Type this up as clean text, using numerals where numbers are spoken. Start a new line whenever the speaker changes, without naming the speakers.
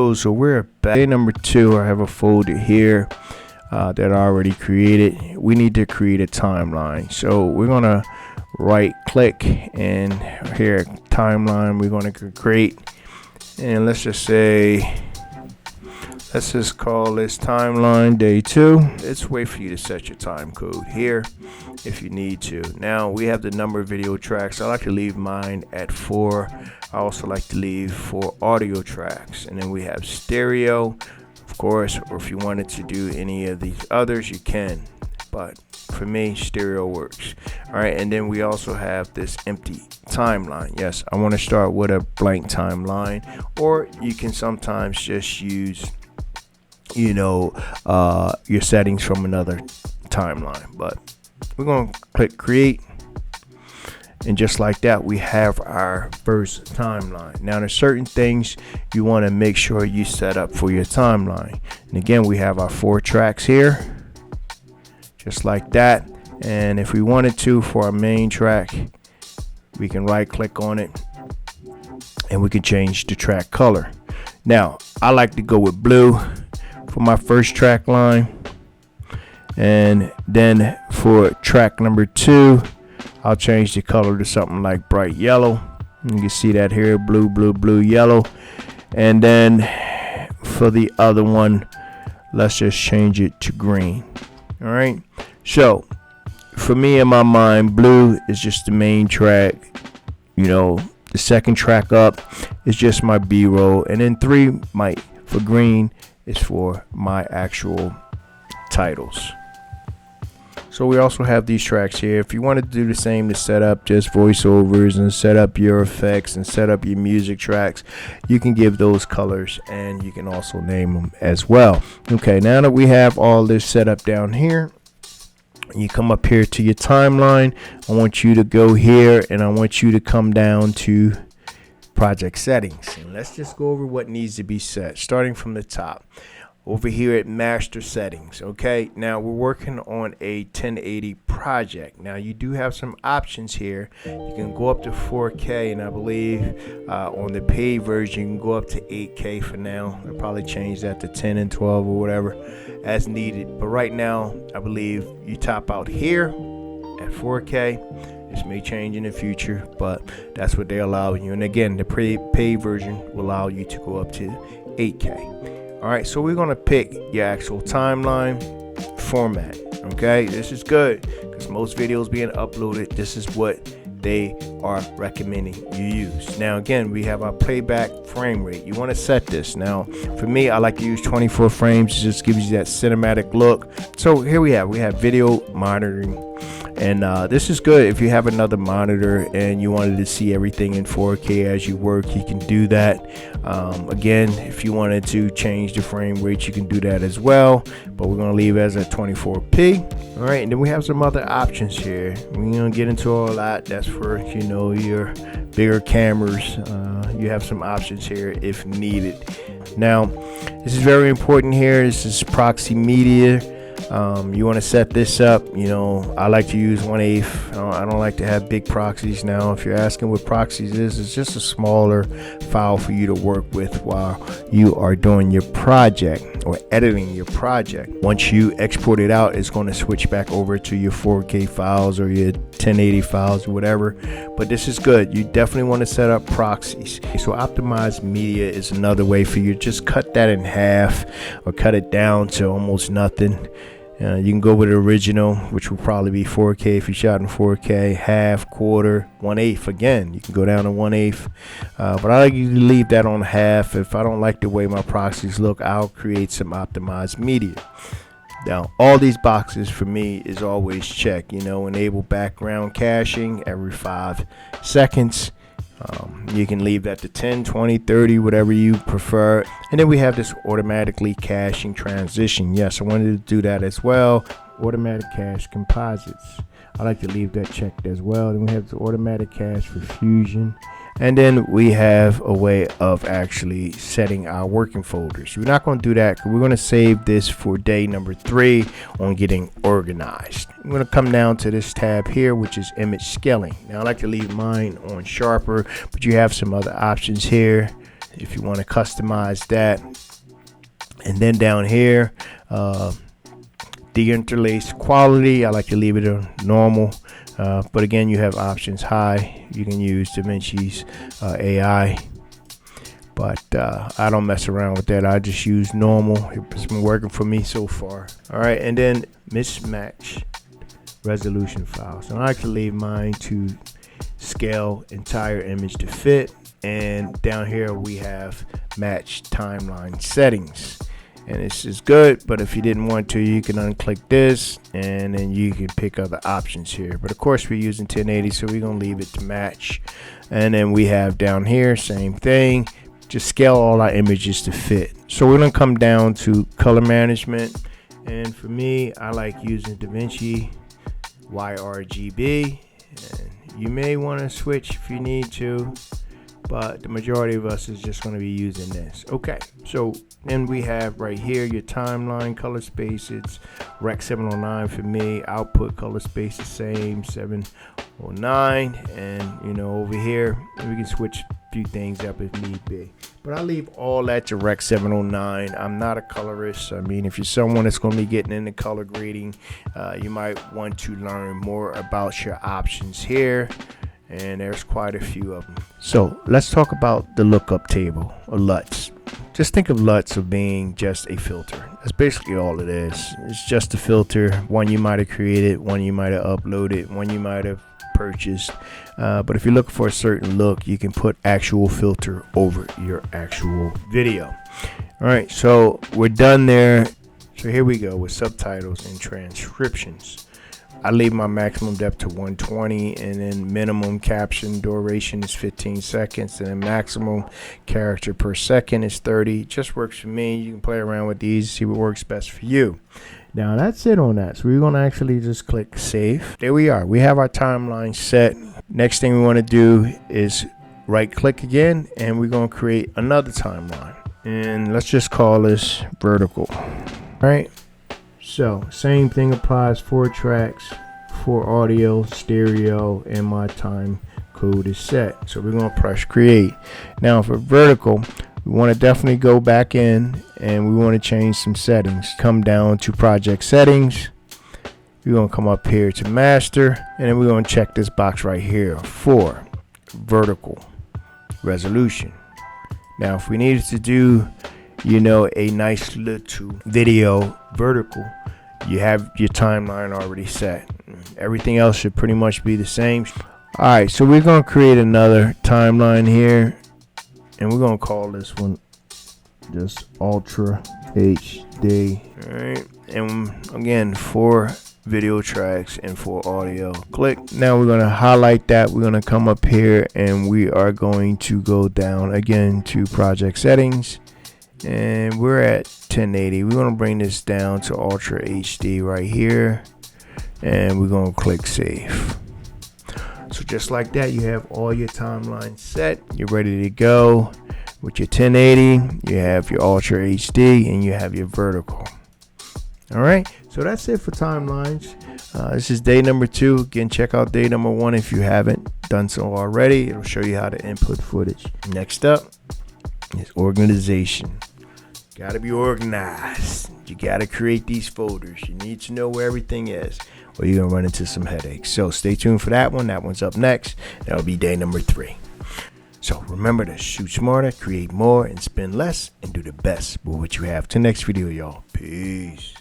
So we're back. Day number 2, I have a folder here that I already created. We need to create a timeline. So we're going to right click and here timeline we're going to create, and let's just call this timeline day 2. Let's wait for you to set your time code here if you need to. Now we have the number of video tracks. I like to leave mine at 4. I also like to leave 4 audio tracks, and then we have stereo, of course, or if you wanted to do any of these others you can, but for me stereo works. All right, and then we also have this empty timeline. Yes, I want to start with a blank timeline, or you can sometimes just use your settings from another timeline, but we're going to click create, and just like that we have our first timeline. Now there's certain things you want to make sure you set up for your timeline, and again we have our 4 tracks here just like that, and if we wanted to for our main track we can right click on it and we can change the track color. Now I like to go with blue for my first track line, and then for track number 2 I'll change the color to something like bright yellow. You can see that here, blue, blue, blue, yellow. And then for the other one, let's just change it to green. All right, so for me in my mind, blue is just the main track. The second track up is just my B-roll, and then 3 for green is for my actual titles. So we also have these tracks here. If you wanted to do the same to set up just voiceovers and set up your effects and set up your music tracks, you can give those colors, and you can also name them as well. Okay, now that we have all this set up down here, you come up here to your timeline. I want you to go here, and I want you to come down to project settings, and let's just go over what needs to be set, starting from the top over here at master settings. Okay, now we're working on a 1080 project. Now you do have some options here. You can go up to 4K, and I believe on the paid version you can go up to 8K for now. I'll probably change that to 10 and 12 or whatever as needed, but right now I believe you top out here at 4K. This may change in the future, but that's what they allow you. And again, the paid version will allow you to go up to 8K. All right, so we're going to pick your actual timeline format. Okay, this is good because most videos being uploaded, this is what they are recommending you use. Now again, we have our playback frame rate. You want to set this. Now for me, I like to use 24 frames. It just gives you that cinematic look. So here we have video monitoring, and this is good if you have another monitor and you wanted to see everything in 4K as you work. You can do that. Again, if you wanted to change the frame rate, you can do that as well, but we're going to leave it as a 24p. All right, and then we have some other options here. We're going to get into all that. That's for your bigger cameras. You have some options here if needed. Now this is very important here. This is proxy media. You want to set this up. I like to use 1/8. I don't like to have big proxies. Now if you're asking what proxies is, it's just a smaller file for you to work with while you are doing your project or editing your project. Once you export it out, it's going to switch back over to your 4K files or your 1080 files or whatever, but this is good. You definitely want to set up proxies. So optimized media is another way for you. Just cut that in half or cut it down to almost nothing. You can go with original, which will probably be 4K if you shot in 4K, half, quarter, 1/8. Again, you can go down to 1/8, but I like you to leave that on half. If I don't like the way my proxies look, I'll create some optimized media. Now all these boxes for me is always checked. Enable background caching every 5 seconds. You can leave that to 10, 20, 30, whatever you prefer. And then we have this automatically caching transition. Yes, I wanted to do that as well. Automatic cache composites. I like to leave that checked as well. Then we have the automatic cache for fusion. And then we have a way of actually setting our working folders. We're not going to do that because we're going to save this for day number 3 on getting organized. I'm going to come down to this tab here, which is image scaling. Now I like to leave mine on sharper, but you have some other options here. if you want to customize that. And then down here, deinterlace quality, I like to leave it on normal, but again, you have options high. You can use DaVinci's AI, but I don't mess around with that. I just use normal. It's been working for me so far. All right, and then mismatch resolution files. And I like to leave mine to scale entire image to fit. And down here we have match timeline settings. And this is good, but if you didn't want to, you can unclick this and then you can pick other options here. But of course we're using 1080, so we're gonna leave it to match. And then we have down here, same thing, just scale all our images to fit. So we're gonna come down to color management, and for me, I like using DaVinci YRGB. And you may want to switch if you need to, but the majority of us is just going to be using this. Okay, so then we have right here your timeline color space. It's Rec 709 for me. Output color space the same, 709. And you know, over here we can switch a few things up if need be, but I leave all that to Rec 709. I'm not a colorist. I mean, if you're someone that's going to be getting into color grading, you might want to learn more about your options here, and there's quite a few of them. So let's talk about the lookup table, or LUTs. Just think of LUTs of being just a filter. That's basically all it is. It's just a filter. One you might have created, one you might have uploaded, one you might have purchased. But if you're looking for a certain look, you can put actual filter over your actual video. All right, so we're done there. So here we go with subtitles and transcriptions. I leave my maximum depth to 120, and then minimum caption duration is 15 seconds, and then maximum character per second is 30. It just works for me. You can play around with these, see what works best for you. Now that's it on that. So we're going to actually just click save. There we are. We have our timeline set. Next thing we want to do is right click again, and we're going to create another timeline. And let's just call this vertical. All right. So same thing applies, 4 tracks, 4 audio, stereo, and my time code is set. So we're going to press create. Now for vertical, we want to definitely go back in and we want to change some settings. Come down to project settings. We're going to come up here to master, and then we're going to check this box right here for vertical resolution. Now if we needed to do, you know, a nice little video vertical, you have your timeline already set. Everything else should pretty much be the same. All right, so we're going to create another timeline here, and we're going to call this one just Ultra HD. All right, and again, 4 video tracks and 4 audio. Click. Now we're going to highlight that. We're going to come up here and we are going to go down again to project settings, and we're at 1080. We're going to bring this down to Ultra HD right here, and we're going to click save. So just like that, you have all your timelines set. You're ready to go with your 1080. You have your Ultra HD, and you have your vertical. All right, so that's it for timelines. This is day number 2. Again, check out day number 1 if you haven't done so already. It'll show you how to input footage. Next up is organization. Got to be organized. You got to create these folders. You need to know where everything is, or you're going to run into some headaches. So stay tuned for that one. That one's up next. That'll be day number 3. So remember to shoot smarter, create more, and spend less, and do the best with what you have. Till next video, y'all. Peace.